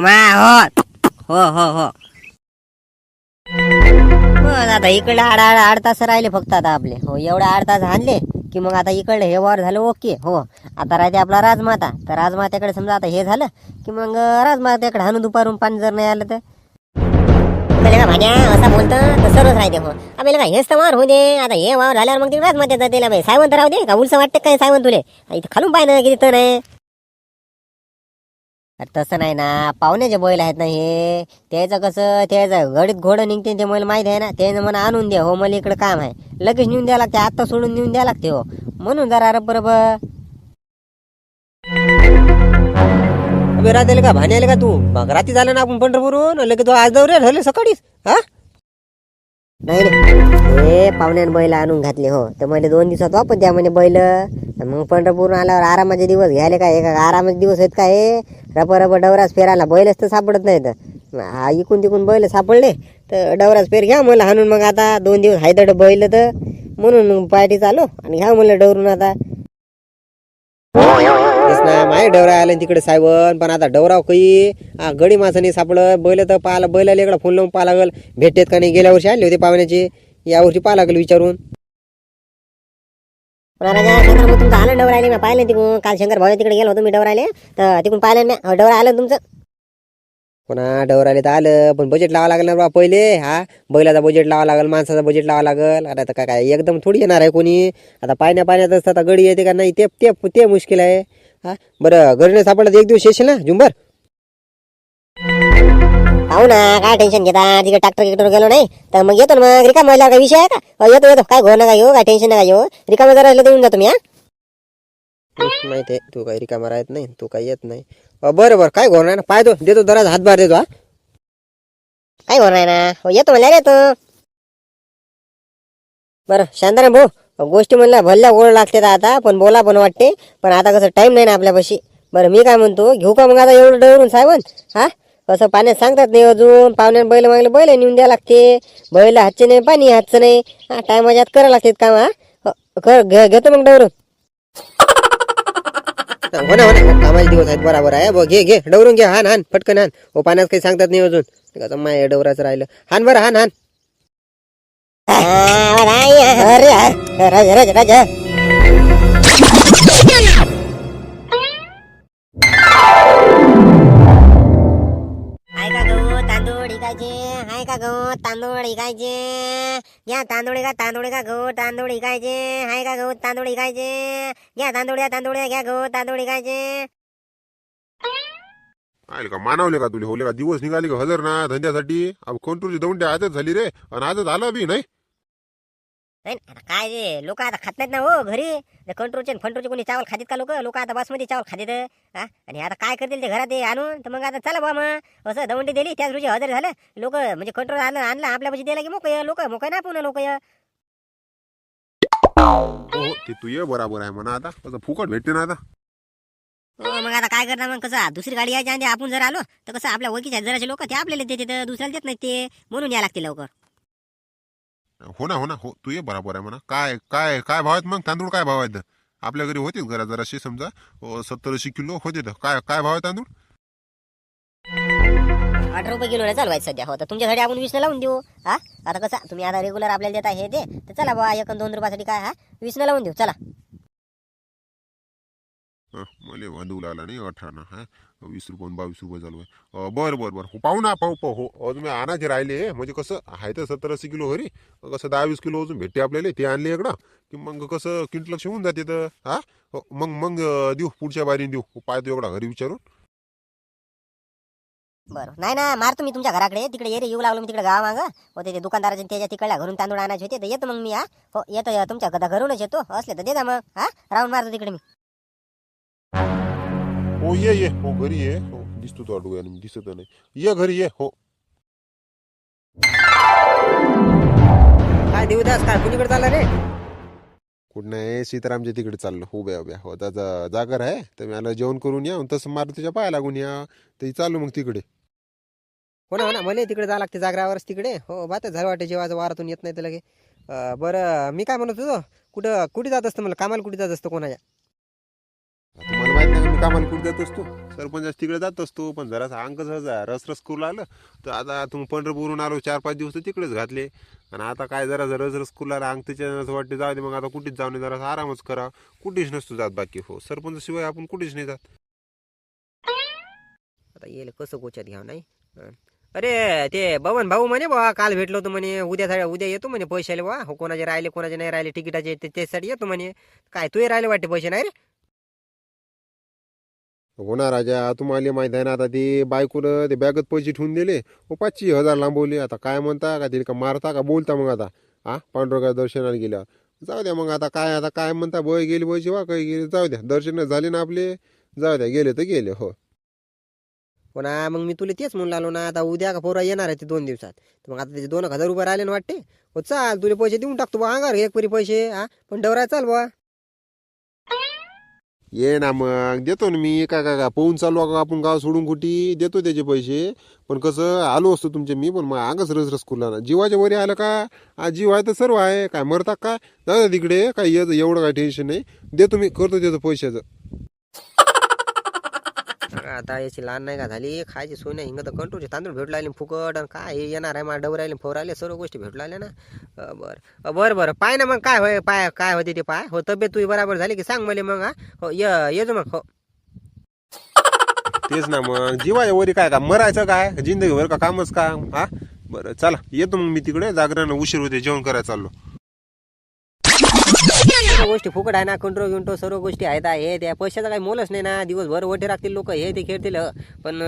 सोमा हो हो हो हो बस आता इकडे आठ तास राहिले फक्त आता आपले. हो एवढे 8 तास आणले की मग आता इकडे हे वार झालं ओके. हो आता राहते आपला राजमाता. तर राजमात्याकडे समजा आता हे झालं की मग राजमात्याकडे हाणून दुपारून पाणी जर नाही आलं तर का भाज्या असा बोलतं तर सर्वच राहते. हो आम्ही का हेच तर वार होऊ दे. आता हे वावर झाल्यावर मग ते राजमात्याचा त्याला बाई सायवंत राहू दे का उलसं वाटतं काय सायवंत तुले इथं खालून पाय ना किती तर नाही. तसं नाही ना पाहुण्याचे बैल आहेत ना हे. त्याचं कसं त्याचं गडीत घोडं निघते ते मला माहित आहे ना. त्यानं मला आणून द्या हो मला इकडे काम आहे लगेच नेऊन द्यावं लागते. आत्ता सोडून नेऊन द्यावं लागते हो म्हणून जरा बरोबर राहते का भाण्याला का तू मग रात्री झालं ना आपण पंढरपूरहून लगेच तू आज दौरे झाले सकाळीच. हा नाही नाही हे पाहुण्याने बैल आणून घातले. हो तर मला 2 दिवसात वापस द्या म्हणे बैल. मग पंढरपूर आल्यावर आरामाचे दिवस घ्यायले काय का आरामाचे दिवस आहेत का हे. रप डवराच फेरायला बैलच तर सापडत नाही तर हा इकून तिकून बैल सापडले तर डवराच फेर घ्या मला हाणून. मग आता 2 दिवस हायदड बैल तर म्हणून मग पार्टी चालू आणि घ्या म्हणलं डवरून आता. ना माय डवरा आले तिकडे सायवन पण आता डवराव काही गडी माणसं नाही सापडत. बैल तर पाहिला बैलाला इकडे फोन लावून पाहा लागल भेटतेत का नाही. गेल्या वर्षी आणले होते पाहुण्याचे यावर्षी पाहा लागल विचारून. तुमचं आलं डवर आले मी पाहिलं तिकडून काल शंकर भाऊ तिकडे गेलो होतो मी डवर आले तर तिकडून पाहिलं मी डवर आलं तुमचं. पुन्हा डवर आले तर आलं पण बजेट लावा लागलं ना बा पहिले. हा बैलाचा बजेट लावा लागल माणसाचा बजेट लावा लागल. आता तर काय एकदम थोडी येणार आहे कोणी. आता पाण्यात असतं आता गडी येते का नाही ते ते ते मुश्किल आहे. हा बरं गडीने सापडलं 1 दिवस येशील ना झुंबर. हो ना काय टेन्शन घेता तिकडे ट्रॅक्टर गेलो नाही तर मग येतो ना मग रिकाम महिला काय विषय आहे का. येतो काय घोर नका येऊ काय टेन्शन नका येऊ रिकामा जरा देऊन जातो मी. हा माहिती आहे तू काही रिकामा राहत नाही तू काही येत नाही. बरं काय घोर नाही ना पाहतो देतो जरा हातभार देतो. हा काय घोर नाही ना हो येतो म्हणल्या येतो. बरं शांताराम भाऊ गोष्टी म्हणल्या भल्ल्या ओढ लागते आता पण बोला पण वाटते पण आता कसं टाइम नाही ना आपल्यापाशी. बरं मी काय म्हणतो घेऊ का मग आता एवढं डवरून सायवन. हा कसं पाण्यात सांगतात नाही अजून पाहुण्याने बैल मागले बैल नेऊन द्या लागते. बैल हातचे नाही पाणी हातचं नाही. हा टायमाच्या आत करावं लागते काम. हा घेतो मग डवरून. हो ना कामाचे दिवस आहेत बरोबर आहे. घे डवरून घे हान पटकन हान. हो पाण्यात काही सांगतात नाही अजून कसं माय डवराचं राहिलं. हान बरं हान. अरे राजा राजा तांदूळ इकायचे हाय का गहू तांदूळ इकायचे. घ्या तांदूळ का गहू तांदूळ इकायचे हाय का गहू तांदूळ इकायचे. घ्या तांदूळ घ्या गहू तांदूळ इकायचे. आले का मानवले का तुले होले का दिवस निघाले का हजर ना धंद्यासाठी. अब कोंटूरची दौंडी आजच झाली रे आणि आजच आला बी नाही. काय रे लोक आता खात नाहीत ना हो घरी. कंट्रोलचे फंट्रोलचे कोणी चावल खातीत का लोक आता बासमती चावल खातीत. आणि आता काय करतील ते घरात आणून तर मग आता चला बा मग असं दवंडी दिली त्याच रोजी हजर झालं लोक म्हणजे कंट्रोल आणलं आपल्या पाशी द्यायला की मोकय लोक मोकय ना पुन्हा लोक. हो ते तू ये बराबर आहे म्हणा. आता कसं फुकट भेटते ना आता. मग आता काय करणार मग कसं दुसरी गाडी यायच्या आधी आपण जर आलो तर कसं आपल्या ओळखीच्या जराचे लोक ते आपल्याला देते दुसऱ्याला देत नाही ते म्हणून या लागते लवकर. हो ना हो तू ये बराबर आहे म्हणा. काय काय काय भाव आहेत मग तांदूळ काय भाव आहेत आपल्या घरी होते घरा जराशी समजा 70-80 किलो होते तर काय काय भाव आहे तांदूळ. 8 रुपये किलो चालू आहे सध्या. हो तर तुमच्यासाठी आपण 20 लावून देऊ. हा आता कसं तुम्ही आता रेग्युलर आपल्याला देता हे दे तर चला बा 1-2 रुपयासाठी काय हा 20 लावून देऊ चला. मला वांदू लागला नाही 18 हा 20 रुपये 22 रुपये चालू आहे. बरं पाहू ना पाहू हो तुम्ही आणायचे राहिले म्हणजे कसं आहे तर 70-80 किलो घरी कसं 10-20 किलो अजून भेटते आपल्याला. ते आणले इकडं की मग कसं क्विंटल होऊन जाते तर. हा मग देऊ पुढच्या बारीने देऊ पाहतो एवढा घरी विचारून. बरं नाही ना मारतो मी तुमच्या घराकडे तिकडे ये रे येऊ लागलो मी तिकडे गावा मागं होते ते दुकानदाराचे त्याच्या तिकडल्या घरून तांदूळ आणायचे होते तर येतो मग मी. हा हो येतो तुमच्या घरूनच येतो असले तर देता मग. हा राऊंड मारतो तिकडे मी. हो ये हो घरी ये हो दिसतो तो डोळ्याने दिसत नाही. ये घरी ये हो. काय देवदास काय कुणीकडे चालला रे. कुठं नाही सीतारामच्या तिकडे चाललो उभ्या हो त्याचा जागर आहे तर मी आला जेवण करून या तसं मारुतीच्या पाया लागून या ते चालू मग तिकडे. हो ना मला तिकडे जावं लागते जागरावरच तिकडे. हो बात झालं वाटे जेव्हा वारातून येत नाही तर लगे. बरं मी काय म्हणत होतो कुठे जात असतं मला कामाला कुठे जात असतं कोणाच्या. तुम्हाला माहित नाही मी कामाला कुठे जात असतो सरपंच तिकडे जात असतो, पण जरासा अंग रसरस करू लागलं तर आता तुम्ही पंढरपूरहून आलो 4-5 दिवस तर तिकडेच घातले. आणि आता काय जरा रसरस करू लागला अंग त्याच्या असं वाटते जाऊ दे मग आता कुठेच जाऊ नये, जरा आरामच करा. कुठेच नसतो जात बाकी. हो सरपंच शिवाय आपण कुठेच नाही जात. आता येईल कसं गोच्यात घ्यावं नाही. अरे ते बबन भाऊ म्हणे बा काल भेटलो होतो म्हणे, उद्या येतो म्हणे पैशाले बा. हो कोणाचे राहिले कोणाचे नाही राहिले तिकिटाचे त्यासाठी येतो म्हणे. काय तू राहिले वाटते पैसे नाही रे? हो ना राजा, तुम्हाला माहित आहे ना आता ते बायकोला ते बॅगत पैसे ठेवून दिले. हो 5,000 लांबवले. आता काय म्हणता का ते का मारता का बोलता मग आता पांडुरंगा दर्शनाला गेल्यावर. जाऊ द्या मग आता काय म्हणता, बय गेली पैसे वा काही गेले जाऊ द्या, दर्शन झाले ना आपले, जाऊ द्या गेले तर गेले. हो पुन्हा मग मी तुला तेच म्हणून आलो ना, आता उद्या का पोरा येणार आहे ते 2 दिवसात. तर मग आता त्याचे 2,000 रुपये राहिले ना वाटते. हो चाल तुला पैसे देऊन टाकतो बा अंगार एक परी पैसे. पण डवरा चाल बा. ये ना मग देतो ना मी. का पोहून चालू का आपण गाव सोडून कुठे देतो त्याचे पैसे. पण कसं आलो असतो तुमचे मी, पण मग अंगच रस कुरला ना. जीवाच्या वरी आलं का जीव आहे तर सर्व आहे. काय मरता काय, जाऊ द्या तिकडे. काय एवढं काय टेन्शन नाही, देतो मी, करतो त्याचं पैशाचं. आता याची लहान नाही का झाली, खायची सोय नाही. हिंग तर कंट्रोलचे तांदूळ भेटू लागले फुकट. आणि काय हे येणार आहे मला डवरायले फोरायले सर्व गोष्टी भेटू लागल्या ना. बरं पाय ना मग काय होय, काय होते ते पाय. हो तब्येत तुझी बराबर झाली की सांग मला मग. हो येतो मग. हो तेच ना मग, जीवाच्या वरी काय का मरायचं काय जिंदगीभर का कामच का. बरं चला येतो मग मी तिकडे. जागरण उशीर होते, जेवण करायला चाललो. सर्व गोष्टी फुकट आहे ना. कंट्रोल गिंट्रो सर्व गोष्टी आहेत. हे त्या पैशाचा काही मोलच नाही ना. दिवसभर वटे राखतील लोक, हे ते खेळतील. पण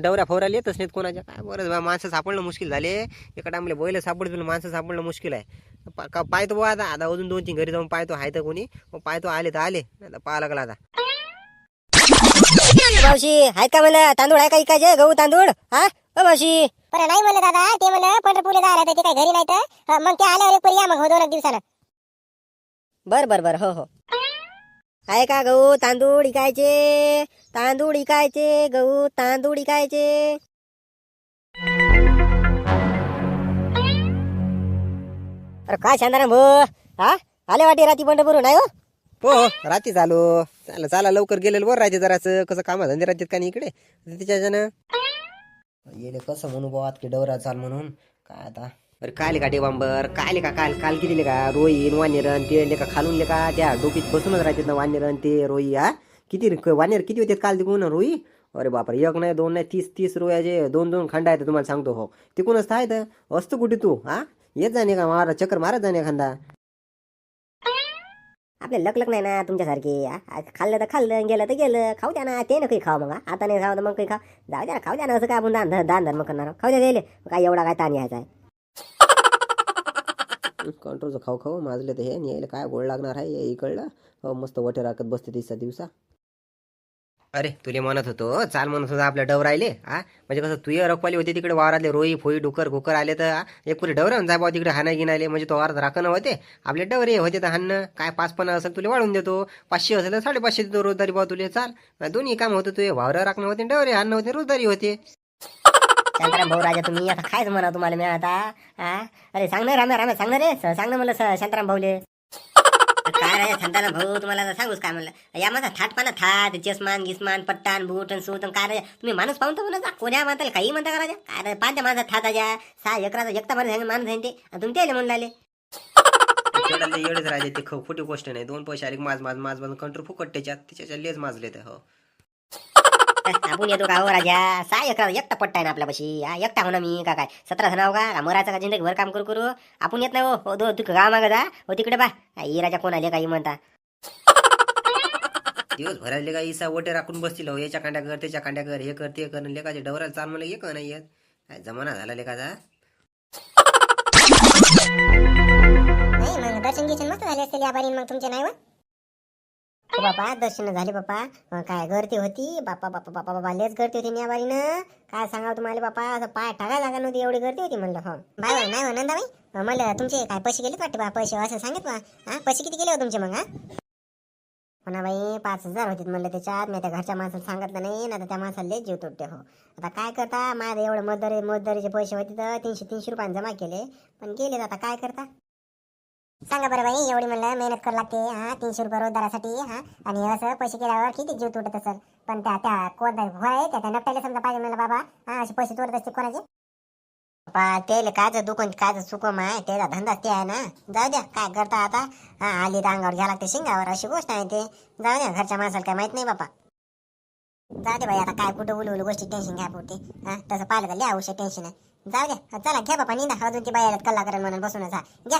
डवऱ्या फोरायला येतच नाहीत कोणाच्या. काय बरं माणसं सापडणं मुश्किल झाले. एका आमले बैल सापडतील, माणसं सापडणं मुश्किल आहे. पाहतो बा आता अजून 2-3 घरी जाऊन पाहतो आहे तर कोणी. पाहतो आले तर आले, आता पाहा लागला आता. मावशी आहेत का मला तांदूळ आहे का इकायचे गहू तांदूळ? मावशी बरं नाही म्हणलं दादा, ते म्हणलं पंढरपूरला जायला ते काही घरी नाही तर मग ते आल्यावर एक परी या मग हो 2 दिवसानं. बर हो आहे का गहू तांदूळ इकायचे? तांदूळ इकायचे, गहू तांदूळ इकायचे. अरे काय शांताराम भाऊ, आले वाटे रात्री पंढरपूर नाही हो? हो रात्री चालू. चला लवकर गेलेलं बरं राहते जराचं. कसं कामा धंदे राहतात का नाही इकडे त्याच्यानं. येले कसं म्हणू बात की डवरा चाल म्हणून. काय आता अरे काय का डेबांबर काय का काल किती का रोईन वानेरन ते का खालून का त्या डोकीत बसूनच राहतात ना वानेरन ते रोई. किती वानेर किती होते काल तिकून रोई? अरे बापरे, 1 नाही 2 नाही 30 रोयाचे 2-2 खंड आहेत तुम्हाला सांगतो. हो तिकूनच आहेत. असतो कुठे तू येत जाणे का मारा चक्कर मारत जाणे खांदा. आपले लक नाही ना तुमच्यासारखे. खाल्लं तर खाल्लं, गेलं तर गेलं. खाऊ द्या ना, ते काही खाऊ. मग आता नाही खाऊ तर मग काही खाऊ. जाऊ द्या ना, खाऊ द्या ना. असं काय आपण दान धर्म करणार. खाऊ द्या गेले काय एवढा काय ताण यायचा आहे. कंट्रोलचं खाऊ माजले तर हे यायला काय गोड लागणार आहे इकडलं. हो मस्त वटे राखत बसते 30 दिवसा. अरे तुले म्हणत होतो चाल म्हणत होता आपल्या डवरायले. म्हणजे कसं तू रखवाली होते तिकडे वावरातले रोई फोई डुकर घुकर आले तर एक पुरी डवरावून जा बा तिकडे हाना गिनाले. म्हणजे तो वारात राखणं होते आपले डवरे होते तर हाणं काय 5-50 असेल तुला वाढून देतो. 500 असेल तर 550 देतो रोजदारी बा तुले. चाल दोन्ही काम होतं. तुझे वावरं राखणं होते, डवरे हाणं होते, रोजदारी होते. शांताराम भाऊ राजा तुम्ही आता कायच म्हणा तुम्हाला मी आता. अरे सांग ना राम्या सांग ना रे, सांग ना मला शांताराम भाऊले. काय राजा शांताराम भाऊ तुम्हाला आता सांगूच काय म्हणलं. या माझा थाटपाना थाट चष्मान गिस्मान पट्टान बूट आणि सूट काय राजा तुम्ही माणूस पाहून तर म्हणा कोण्या म्हणताल काही म्हणता का राजा. काय 5 माणसात थाटाच्या 6 एकराचा एकटा माणूस आहे ते आणि तुम्ही त्याला म्हणून लागले. एवढेच राजे ते खोटी गोष्ट नाही. 2 पैसे आले माज कंट्रोल फुकट त्याच्या लेच माजले तर. हो आपण येतो का हो राजा. 6 एकराचा एकटा पट्टा आहे ना आपल्यापाशी. एकटा हो ना मी काय 17 जण का मरायचा का जिंदगी भर काम करू आपण येत नाही. हो तू गाव मागा जा. हो तिकडे बा ही राजा कोण आले काही म्हणता. दिवस भरायले का इसा वटे राखून बसतील. हो याच्या कांड्या कर त्याच्या कांड्या कर, हे कर ते कर. लेकाचे डवराला चाल मला एक नाही येत. काय जमाना झाला लेकाचा. नाही मग दर्शन गिशन मस्त झाले असतील या बारी मग तुमचे नाही. हो बापा दर्शन झाले बापा. काय गर्दी होती बापा लेच गर्दी होती या बारीनं. काय सांगावं तुम्हाला बापा, असं पाय टाकायला लागत नव्हती एवढी गर्दी होती म्हणलं. हो बाय नाही हो नंदाबाई म्हणलं तुमचे काय पैसे गेलेत वाटते बा. पैसे असं सांगत बा. पैसे किती गेले हो तुमचे मग. हो ना बाई 5,000 होते म्हणलं त्याच्यात. मी त्या घरच्या माणसाला सांगितलं नाही ना, तर त्या माणसाला लय जीव तुटते. हो आता काय करता, माझे एवढे मजदरीचे पैसे होते तर 300 रुपये जमा केले पण गेले. आता काय करता. सांगा बरं बाई, एवढी म्हणलं मेहनत करावं लागते हा 300 रुपये रोजगारासाठी हा, आणि असं पैसे केल्यावर किती जीव तुटत असेल. पण त्या कोणता भय त्या नपट्याला समजा पाहिजे म्हणलं बाबा हा, असे पैसे तोडत असते कोणाचे. तेल कायचं दुकान कायचं सुकम आहे, त्याचा धंदा ते आहे ना. जाऊ द्या काय करता आता, हा आली रांगावर घ्या लागते शिंगावर, अशी गोष्ट आहे ते. जाऊ द्या, घरच्या माणसाला काय माहित नाही बापा. जाऊ दे बाई, आता काय कुठं उलू गोष्टी टेन्शन घ्या पुरते हा, तसं पाहिलं तर लय आवश्यक टेन्शन आहे. जाऊ द्या, चला घ्या बापा निंदा, अजून ती बाई आल्यात कल्ला करेल म्हणून बसूनच. हा घ्या.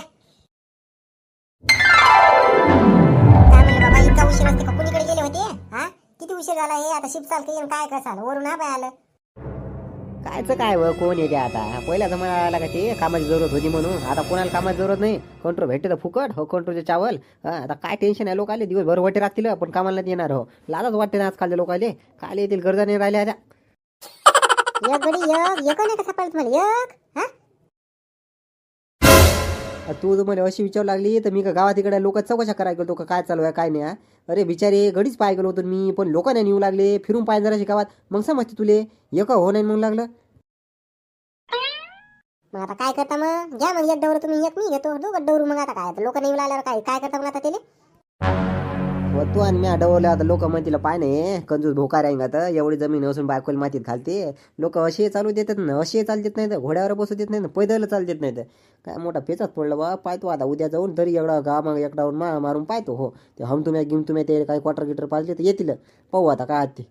काय म्हणलं बाबा, इतका उशीर असते का, कुणीकडे गेले होते हा, किती उशीर झाला हे, आता शिप चालते काय कसाल वरून हा बाय आलं. कायचं काय व कोण येते आता, पहिला जमाना आला का ते कामाची जरूरत होती म्हणून, आता कोणाला कामाची जरूरत नाही. कंट्रोल भेटते तर फुकट हो, कंट्रोलचे चावल. आता काय टेन्शन आहे लोकाले, दिवसभर वाटे राखतील पण कामाला नाही येणार हो. लाजच वाटते ना आजकालच्या लोकाले, काय येतील गरजा नाही राहिल्या आता. एक गडी एक नाही कसा पडत मला एक हा. तू जर मला अशी विचारू लागली तर मी का गावात इकडे लोक चौकशा करायला गेलो का काय चालू आहे काय नाही. अरे बिचारे घडीच पाय गेलो होतो मी, पण लोकांना नेऊ लागले फिरून पाय जराशी गावात, मग समजते तुले एक हो नाही म्हणून लागलं. मग आता काय करता, मग घ्या मग एक डवर तुम्ही एक मी घेतो दोघं डवरू. मग आता काय लोक नाही आल्यावर काय काय करता मग आता त्याला. तू आणि मी अडवलं आता लोक म्हणतील पाय नाही कंजूस भोका राहींगा, तर एवढी जमीन असून बायकोला मातीत घालते. लोक असे चालू देतात ना, असे चालू देत नाही तर घोड्यावर बसू देत नाही ना, पैदल चालू देत नाही तर काय मोठा पेचाच पडलं बा. पाहतो आता उद्या जाऊन तरी एवढा गाव मग एकडावर मारून पाहतो हो. ते हम तुम्ही गिम तुम्ही ते काही क्वार्टर गिटर पाजले तर येतील, पाहू आता काय ते.